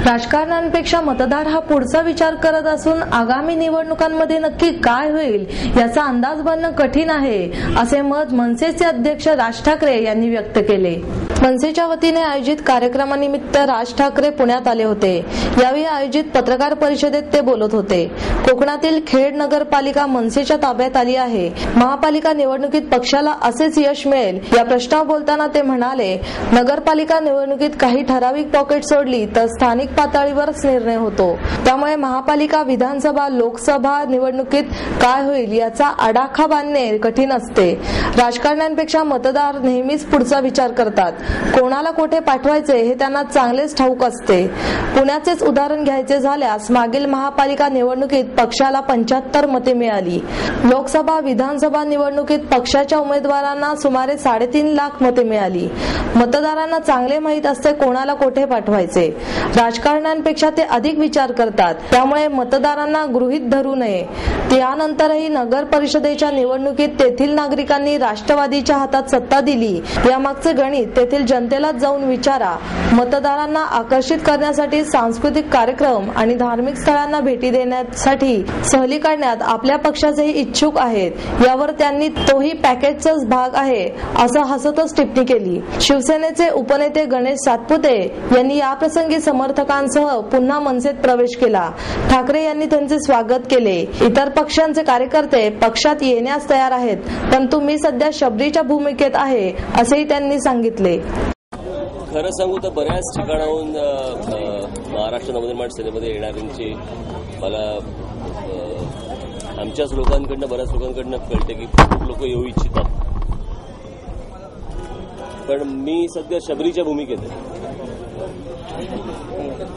राजकारण्यांपेक्षा मतदार हा पुढचा विचार करत असून आगामी निवडणुकांमध्ये नक्की काय होईल याचा अंदाज बांधणं कठीण आहे, असे मत मनसेचे अध्यक्ष राज ठाकरे यांनी व्यक्त केले. मनसेच्या वतीने आयोजित कार्यक्रमानिमित्त राज ठाकरे पुण्यात आले होते. यावेळी आयोजित पत्रकार परिषदेत ते बोलत होते. कोकणातील खेड नगरपालिका मनसेच्या ताब्यात आली आहे. महापालिका निवडणुकीत पक्षाला असेच यश मिळेल या प्रश्नावर बोलताना ते म्हणाले, नगरपालिका निवडणुकीत काही ठराविक पॉकेट सोडली तर स्थानिक पातळीवरच निर्णय होतो. त्यामुळे महापालिका, विधानसभा, लोकसभा निवडणुकीत काय होईल याचा आडाखा बांधणे कठीण असते. राजकारण्यांपेक्षा मतदार नेहमीच पुढचा विचार करतात. कोणाला कुठे पाठवायचे हे त्यांना चांगलेच ठाऊक असते. पुण्याचेच उदाहरण घ्यायचे झाल्यास मागील महापालिका निवडणुकीत पक्षाला 75 मते मिळाली. लोकसभा, विधानसभा निवडणुकीत पक्षाच्या उमेदवारांना सुमारे 3.5 लाख मते मिळाली. मतदारांना चांगले माहीत असते कोणाला कुठे पाठवायचे. राजकारण्यांपेक्षा ते अधिक विचार करतात. त्यामुळे मतदारांना गृहीत धरू नये. त्यानंतरही नगर परिषदेच्या निवडणुकीत तेथील नागरिकांनी राष्ट्रवादीच्या हातात सत्ता दिली. यामागचे गणित तेथील जनतेला जाऊन विचारा. मतदारांना आकर्षित करण्यासाठी सांस्कृतिक कार्यक्रम आणि धार्मिक स्थळांना भेटी देण्यासाठी सहली काढण्यात आपल्या पक्षाचेही इच्छुक आहेत. यावर त्यांनी तोही पॅकेजचाच भाग आहे असं हसतच टिप्पणी केली. शिवसेनेचे उपनेते गणेश सातपुते यांनी याप्रसंगी समर्थकांसह पुन्हा मनसेत प्रवेश केला. ठाकरे यांनी त्यांचे स्वागत केले. इतर पक्षांचे कार्यकर्ते पक्षात येण्यास तयार आहेत, परंतु मी सध्या शबरीच्या भूमिकेत आहे असेही त्यांनी सांगितले. खरं सांगू तर बऱ्याच ठिकाणाहून महाराष्ट्र नवनिर्माण सेनेमध्ये येणाऱ्यांची मला आमच्याच लोकांकडनं, बऱ्याच लोकांकडनं कळते की खूप लोक येऊ इच्छितात. पण मी सध्या शबरीच्या भूमिकेत आहे.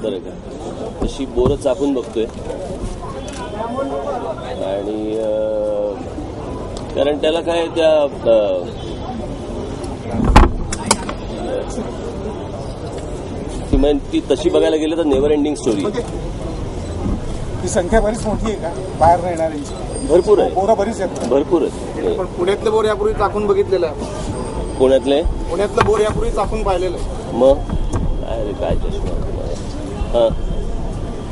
बरं का, तशी बोरं चाकून बघतोय. आणि कारण त्याला काय ती तशी बघायला गेलं तर नेव्हर एंडिंग स्टोरी. ही संख्या बरीच मोठी आहे का बाहेर राहणाऱ्यांची? भरपूर आहे. बोरं बरीच आहेत. भरपूर आहे. पण पुण्यातले बोर यापूर्वी चाकून बघितलेलं आहे. पुण्यातलं बोर यापूर्वी चाकून पाहिलेलं आहे. मग काय चष्मा?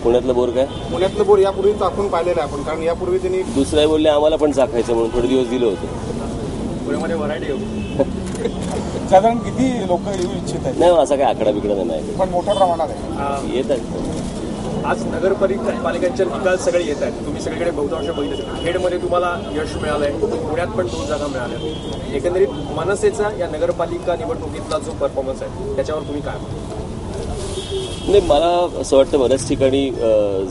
पुण्यातलं बोर काय? पुण्यातलं बोर यापूर्वी चाकून पाहिलेलं आहे आपण, कारण यापूर्वी त्यांनी दुसऱ्या बोलले आम्हाला पण चाकायचं म्हणून थोडे दिवस दिलं होतं. पुण्यामध्ये व्हरायटी साधारण किती लोक येऊ इच्छित आहेत? नाही, असा काय आकडा बिकडा नाही, पण मोठ्या प्रमाणात आहे. येत आहेत. आज नगरपालिकांच्या निकाल सगळे येत आहेत. तुम्ही सगळीकडे बहुतांश बघितलं. खेडमध्ये तुम्हाला यश मिळालंय, पुण्यात पण 2 जागा मिळाल्या. एकंदरीत मनसेचा या नगरपालिका निवडणुकीतला जो परफॉर्मन्स आहे त्याच्यावर तुम्ही काय? नाही, मला असं वाटतं बऱ्याच ठिकाणी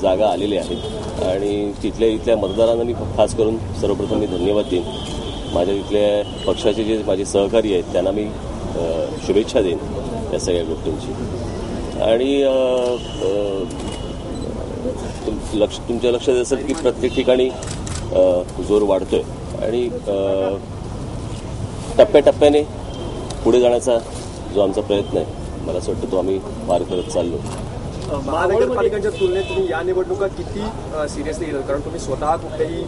जागा आलेल्या आहेत आणि इथल्या मतदारांना मी खास करून सर्वप्रथम मी धन्यवाद देईन. माझ्या इथल्या पक्षाचे जे माझे सहकारी आहेत त्यांना मी शुभेच्छा देईन या सगळ्या गोष्टींची. आणि तुमच्या लक्षात असेल की प्रत्येक ठिकाणी जोर वाढतोय आणि टप्प्याटप्प्याने पुढे जाण्याचा जो आमचा प्रयत्न आहे, मला असं वाटतं तो आम्ही पार करत चाललो. महानगरपालिकांच्या तुलनेत तुम्ही या निवडणुका किती सिरियसली घेतात? कारण तुम्ही स्वतः कुठल्याही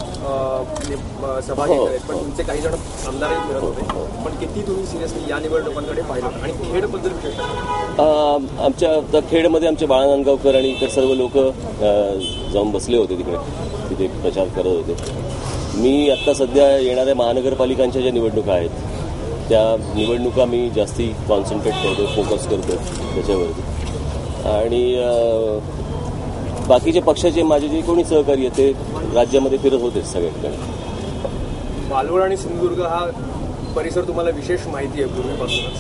सभा घेत आहेत, पण तुमचे काही जण आमदारही फिरत होते. पण किती तुम्ही सिरियसली या निवडणुकांकडे पाहिलं? आणि खेडबद्दल विशेष आमच्या खेडमध्ये आमचे बाळा नांदगावकर आणि इतर सर्व लोक जाऊन बसले होते तिथे प्रचार करत होते. मी आत्ता सध्या येणाऱ्या महानगरपालिकांच्या ज्या निवडणुका आहेत त्या निवडणुका मी जास्ती कॉन्सन्ट्रेट करतो, फोकस करतो त्याच्यावरती. आणि बाकीचे पक्षाचे माझे जे कोणी सहकारी आहेत ते राज्यामध्ये फिरत होते सगळ्या ठिकाणी. मालवण आणि सिंधुदुर्ग हा परिसर तुम्हाला विशेष माहिती आहे पूर्वीपासूनच.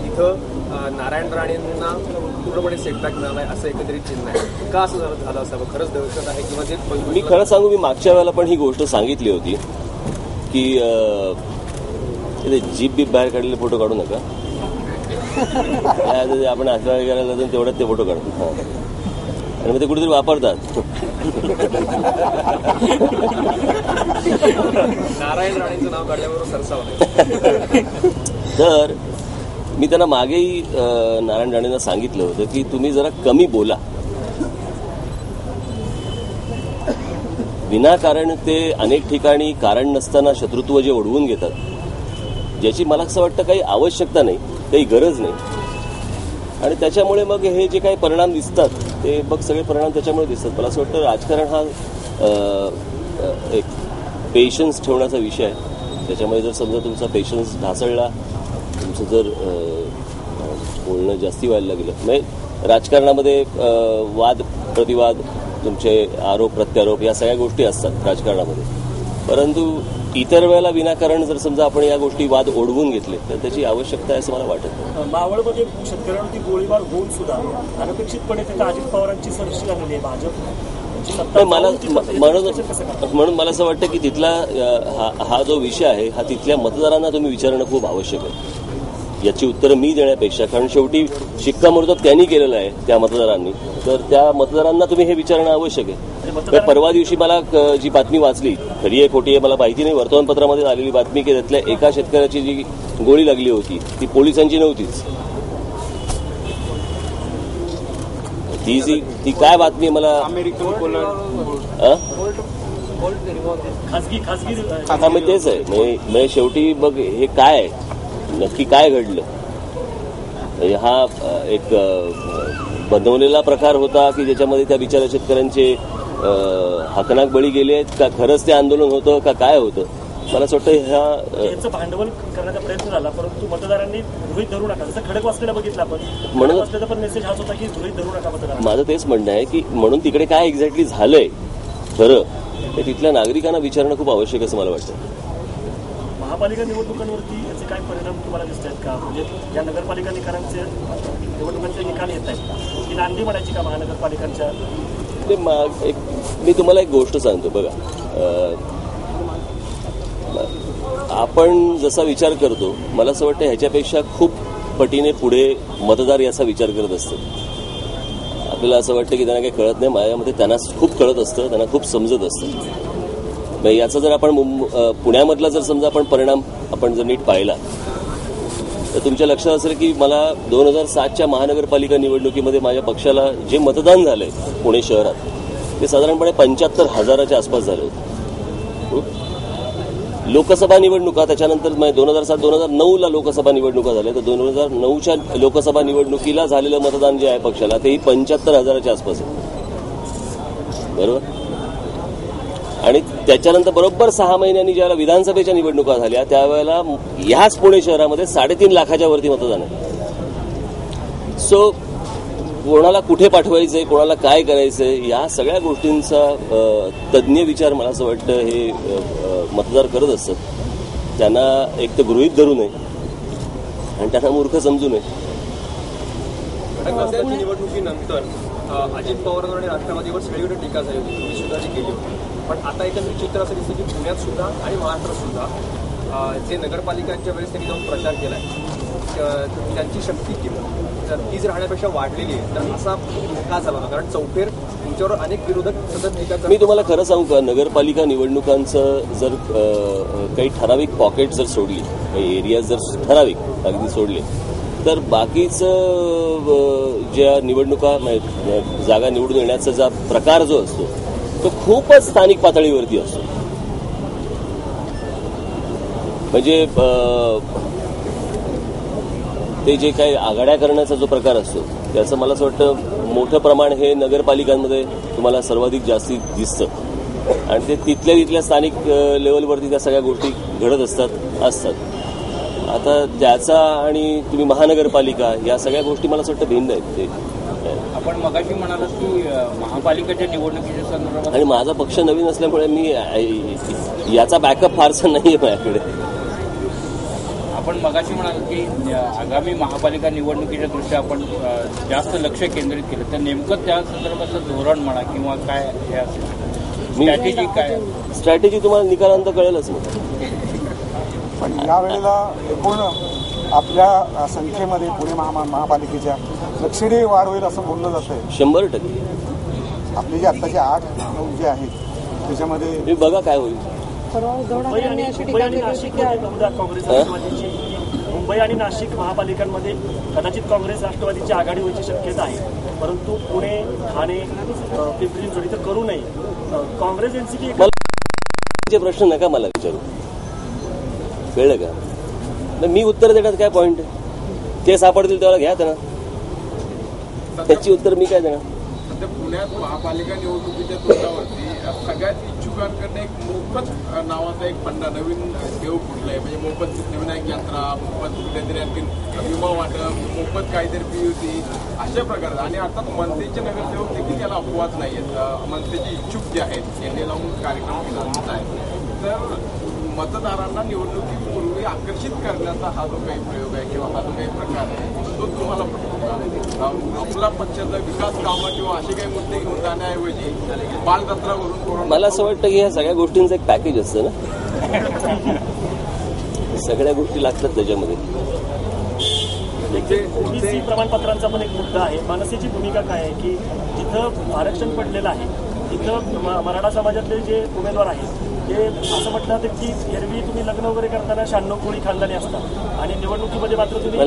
इथं नारायण राणेंना पूर्णपणे सेटबॅक मिळालाय असं एकंदरीत चिन्ह आहे. का असं झालं असावं? खरंच दहशत आहे किंवा जे मी खरं सांगू, मी मागच्या वेळेला पण ही गोष्ट सांगितली होती की जीप बीप बाहेर काढलेले फोटो काढू नका. आपण आठवडा गेला जातो तेवढ्यात ते फोटो काढतात आणि मग ते कुठेतरी वापरतात. नारायण राणेंचं नाव काढल्याबरोबर सरसावलं. तर मी त्यांना मागेही नारायण राणेंना सांगितलं होतं की तुम्ही जरा कमी बोला. विनाकारण ते अनेक ठिकाणी कारण नसताना शत्रुत्व जे ओढवून घेतात, ज्याची मला असं वाटतं काही आवश्यकता नाही, काही गरज नाही. आणि त्याच्यामुळे मग हे जे काही परिणाम दिसतात ते मग सगळे परिणाम त्याच्यामुळे दिसतात. मला असं वाटतं राजकारण हा एक पेशन्स ठेवण्याचा विषय आहे. त्याच्यामध्ये जर समजा तुमचा पेशन्स ढासळला, तुमचं जर बोलणं जास्ती व्हायला लागलं, म्हणजे राजकारणामध्ये वाद प्रतिवाद, तुमचे आरोप प्रत्यारोप या सगळ्या गोष्टी असतात राजकारणामध्ये. परंतु इतर वेळेला विनाकारण जर समजा आपण या गोष्टी वाद ओढवून घेतले तर त्याची आवश्यकता आहे असं मला वाटत नाही. मावळमध्ये शेतकऱ्यांवरती गोळीबार होऊन सुद्धा अनपेक्षितपणे तिथं अजित पवारांची सरशी झालेली आहे. भाजप म्हणून मला असं वाटतं की तिथला हा जो विषय आहे हा तिथल्या मतदारांना तुम्ही विचारणं खूप आवश्यक आहे. याची उत्तरं मी देण्यापेक्षा, कारण शेवटी शिक्कामोर्तब त्यांनी केलेलं आहे त्या मतदारांनी, तर त्या मतदारांना तुम्ही हे विचारणं आवश्यक आहे. परवा दिवशी मला जी बातमी वाचली, खरी आहे खोटी आहे मला माहिती नाही, वर्तमानपत्रामध्ये आलेली बातमी की त्यातल्या एका शेतकऱ्याची जी गोळी लागली होती ती पोलिसांची नव्हतीच. ती काय बातमी मला हा मग तेच आहे. म्हणजे शेवटी मग हे काय आहे, नक्की काय घडलं? हा एक बनवलेला प्रकार होता की ज्याच्यामध्ये त्या बिचाऱ्या शेतकऱ्यांचे हकनाक बळी गेले आहेत का, खरंच ते आंदोलन होतं का काय होतं? मला असं वाटतं ह्याचं भांडवल करण्याचा प्रयत्न झाला, परंतु मतदारांनी गृहीत धरू नका. जसं खडकवासलेला बघितलं आपण, म्हणून पण मेसेज हाच होता की गृहीत धरू नका मतदार. माझं तेच म्हणणं आहे की म्हणून तिकडे काय एक्झॅक्टली झालंय खरं ते तिथल्या नागरिकांना विचारणं खूप आवश्यक आहे असं मला वाटतं. महापालिका निवडणुकांवरती याचे काय परिणाम तुम्हाला दिसत आहेत का? म्हणजे या नगरपालिका निवडणुकांचे निकाल येत आहेत की नांदी म्हणायची का महानगरपालिकांच्या? मी तुम्हाला एक गोष्ट सांगतो बघा, आपण जसा विचार करतो मला असं वाटतं ह्याच्यापेक्षा खूप पटीने पुढे मतदार याचा विचार करत असतात. आपल्याला असं वाटतं की त्यांना काही कळत नाही, माझ्या मते त्यांना खूप कळत असतं, त्यांना खूप समजत असतं. याचा जर आपण पुण्यामधला जर समजा आपण परिणाम आपण जर नीट पाहिला तर तुमच्या लक्षात असेल की मला 2007च्या महानगरपालिका निवडणुकीमध्ये माझ्या पक्षाला जे मतदान झालंय पुणे शहरात ते साधारणपणे 75,000च्या आसपास झालं होतं. लोकसभा निवडणुका त्याच्यानंतर 2007-2009ला लोकसभा निवडणुका झाल्या, तर 2009च्या लोकसभा निवडणुकीला झालेलं मतदान जे आहे पक्षाला तेही 75,000च्या आसपास आहे. बरोबर. आणि त्याच्यानंतर बरोबर 6 महिन्यांनी ज्यावेळेला विधानसभेच्या निवडणुका झाल्या त्यावेळेला ह्याच पुणे शहरामध्ये 3.5 लाखाच्या वरती मतदान आहे. सो कोणाला कुठे पाठवायचंय, कोणाला काय करायचंय या सगळ्या गोष्टींचा तज्ज्ञ विचार मला असं वाटतं हे मतदार करत असतात. त्यांना एक तर गृहीत धरू नये आणि त्यांना मूर्ख समजू नये. निवडणुकीनंतर अजित पवारांवर आणि राष्ट्रवादीवर सगळीकडे टीका झाली होती, तुम्ही सुद्धा जी केली होती. पण आता एकंदरीत चित्र असं दिसतं की पुण्यात सुद्धा आणि महाराष्ट्रात सुद्धा जे नगरपालिकांच्या वेळेस त्यांनी जाऊन प्रचार केला आहे त्यांची शक्ती ती जर राहण्यापेक्षा वाढलेली आहे, तर असा का झाला होता? कारण चौफेर तुमच्यावर अनेक विरोधक सतत टीका करतात. मी तुम्हाला खरं सांगू का, नगरपालिका निवडणुकांचं जर काही ठराविक पॉकेट जर सोडली, काही एरियाज जर ठराविक अगदी सोडले, तर बाकीचं ज्या निवडणुका जागा निवडून येण्याचा जो प्रकार जो असतो तो खूपच स्थानिक पातळीवरती असतो. म्हणजे ते जे काही आघाड्या करण्याचा जो प्रकार असतो त्याचं मला असं वाटतं मोठं प्रमाण हे नगरपालिकांमध्ये तुम्हाला सर्वाधिक जास्ती दिसतं. आणि ते तिथल्या स्थानिक लेवलवरती त्या सगळ्या गोष्टी घडत असतात. आता त्याचा आणि तुम्ही महानगरपालिका या सगळ्या गोष्टी मला असं वाटतं भिन्न आहेत. ते आपण मगाशी म्हणालात की महापालिकेच्या निवडणुकीच्या संदर्भात, आणि माझा पक्ष नवीन असल्यामुळे मी याचा बॅकअप फारसा नाही आहे माझ्याकडे. आपण मगाशी म्हणाल की आगामी महापालिका निवडणुकीच्या दृष्ट्या आपण जास्त लक्ष केंद्रित केलं, तर नेमकं त्या संदर्भातलं धोरण म्हणा किंवा काय हे असेल स्ट्रॅटेजी, काय स्ट्रॅटेजी तुम्हाला निकालानंतर कळेलच मग. पण यावेळेला एकूण आपल्या संख्येमध्ये पुणे महापालिकेच्या लक्षणीय वाढ होईल असं बोललं जातंय. 100% आपले जे आत्ताचे 8-9 जे आहेत त्याच्यामध्ये बघा काय होईल. मुंबई आणि नाशिक महापालिकांमध्ये कदाचित काँग्रेस राष्ट्रवादीची आघाडी व्हायची शक्यता आहे, परंतु पुणे, ठाणे, पिंपरी चिंचवड तर करू नये. काँग्रेस एनसीपी प्रश्न नका मला विचारू, कळलं का? मी उत्तर देण्यात काय पॉईंट आहे? ते सापडतील तेव्हा घ्या त्यांना. त्याची उत्तर मी काय देणार. सध्या पुण्यात महापालिका निवडणुकीच्या तोंडावरती सगळ्यात इच्छुकांकडनं एक मोफत नावाचा एक फंडा नवीन देऊ फुटलाय. म्हणजे मोफत सिद्धिविनायक यात्रा, मोफत कुठेतरी आणखी विमा वाटप, मोफत काहीतरी PUC अशा प्रकारे. आणि अर्थात मनसेचे नगरसेवक देखील याला अपवाद नाही आहेत. मनसेचे इच्छुक जे आहेत त्यांनी लावून कार्यक्रम केला आहे. तर मतदारांना निवडणुकीपूर्वी आकर्षित करण्याचा हा जो काही प्रयोग आहे किंवा हा जो काही प्रकार आहे तो तुम्हाला पटतो. आपला पक्षाचा विकास कामं किंवा असे काही मुद्दे घेऊन जाण्याऐवजी बालजत्रावरून मला असं वाटतं की ह्या सगळ्या गोष्टींचं एक पॅकेज असतं ना, सगळ्या गोष्टी लागतात त्याच्यामध्ये. ओबीसी प्रमाणपत्रांचा पण एक मुद्दा आहे. मनसेची भूमिका काय आहे की जिथं आरक्षण पडलेलं आहे तिथं मराठा समाजातले जे उमेदवार आहेत ते असं म्हटलं की एरवी तुम्ही लग्न वगैरे करताना 96 कोळी खानदानी असतात आणि निवडणुकीमध्ये मात्र तुम्ही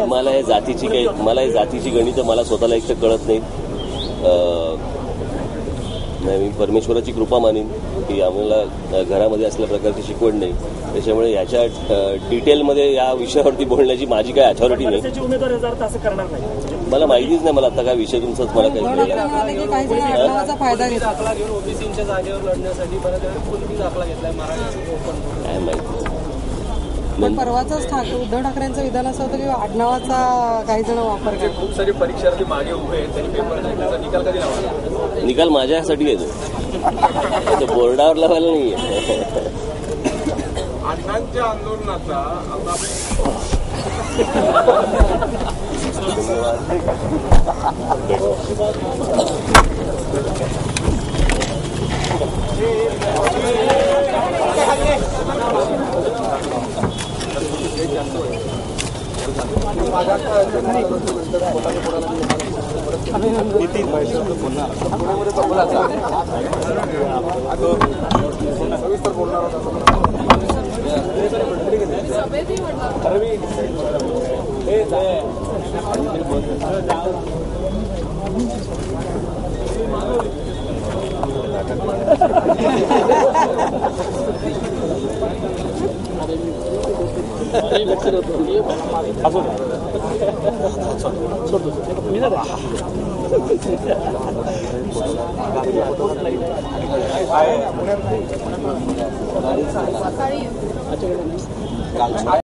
मला हे जातीची गणितं मला स्वतःला एक तर कळत नाही. मी परमेश्वराची कृपा मानीन की आम्हाला घरामध्ये असल्या प्रकारची शिकवण नाही. त्याच्यामुळे ह्याच्या डिटेलमध्ये या विषयावरती बोलण्याची माझी काय अथॉरिटी नाही. उमेदवार असं करणार नाही. मला माहितीच नाही. मला आता काय विषय तुमचाच मला काही फायदा घेऊन ओबीसीच्या जागेवर लढण्यासाठी दाखला घेतलाय काय माहिती. पण परवाचाच उद्धव ठाकरेंचं विधान असं होतं की आडनावाचा काही जण वापर करतात. खूप सारे परीक्षार्थी मागे उभे आहेत. त्यांनी पेपर निकाल कधी लावला? निकाल माझ्यासाठी येतो, बोर्डावर लावायला नाहीये. अण्णांच्या आंदोलनाचा आता